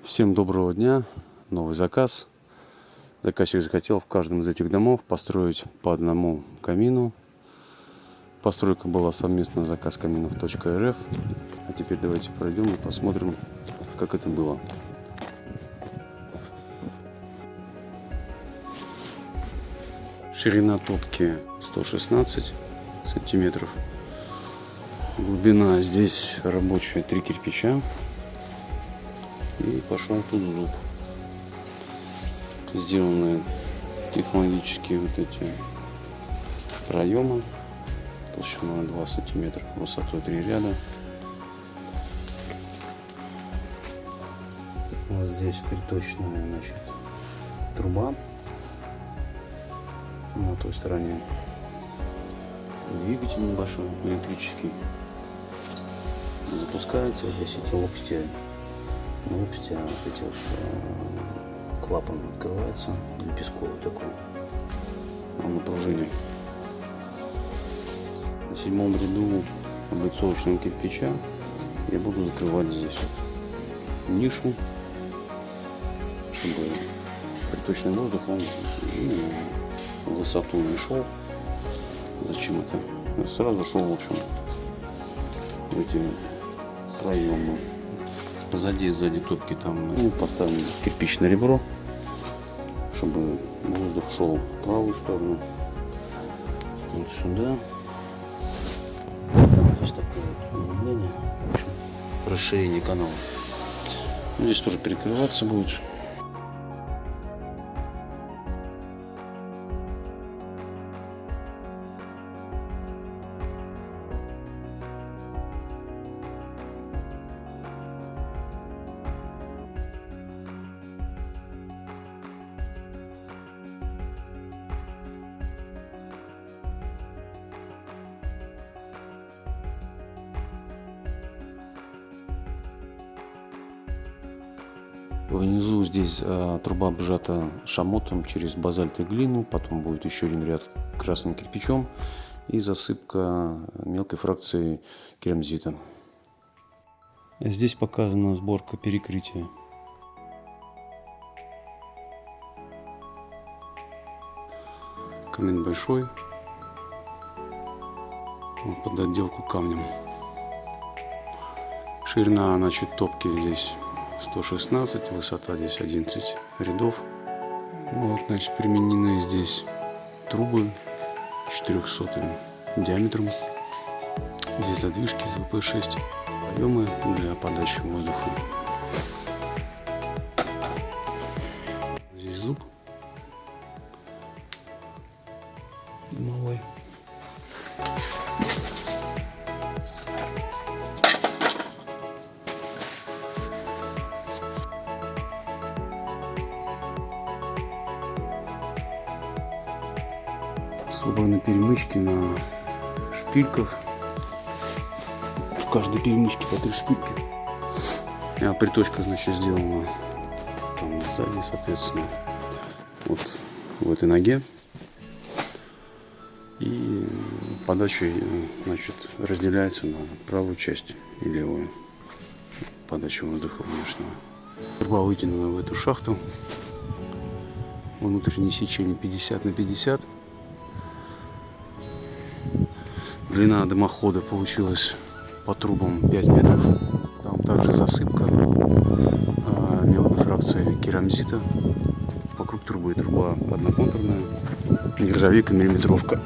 Всем доброго дня. Новый заказ. Заказчик захотел в каждом из этих домов построить по одному камину. Постройка была совместно заказ каминов.рф. А теперь давайте пройдем и посмотрим, как это было. Ширина топки 116 сантиметров. Глубина здесь рабочая 3 кирпича. И пошел тут зуб. Сделаны технологические вот эти проемы толщиной 2 сантиметра, высотой 3 ряда. Вот здесь приточная, значит, труба. На той стороне двигатель небольшой, электрический. Запускается, здесь эти лопасти. Лопасти, вот эти вот, клапан открывается, лепестковый такой, на пружине. На 7-м ряду облицовочного кирпича я буду закрывать здесь нишу, чтобы приточный воздух он в высоту не шел. Зачем это? Я сразу шел, в общем, в эти проемы. Сзади топки там поставим кирпичное ребро, чтобы воздух шел в правую сторону, вот сюда. Там здесь такое углубление, в общем, расширение канала. Здесь тоже перекрываться будет. Внизу здесь труба обжата шамотом через базальт и глину, потом будет еще один ряд красным кирпичом и засыпка мелкой фракцией керамзита. Здесь показана сборка перекрытия. Камин большой, под отделку камнем. Ширина, значит, топки здесь 116, высота здесь 11 рядов. Вот, значит, применены здесь трубы 400 диаметром. Здесь задвижки ЗВП-6, проемы для подачи воздуха. Здесь зуб новый. Собраны перемычки на шпильках. В каждой перемычке по 3 шпильки. А приточка, значит, сделана там сзади, соответственно, вот в этой ноге. И подача, значит, разделяется на правую часть и левую. Подача воздуха внешнего. Труба вытянута в эту шахту. Внутреннее сечение 50 на 50. Длина дымохода получилась по трубам 5 метров. Там также засыпка мелкой фракции керамзита. Вокруг трубы труба одноконтурная, нержавейка миллиметровка.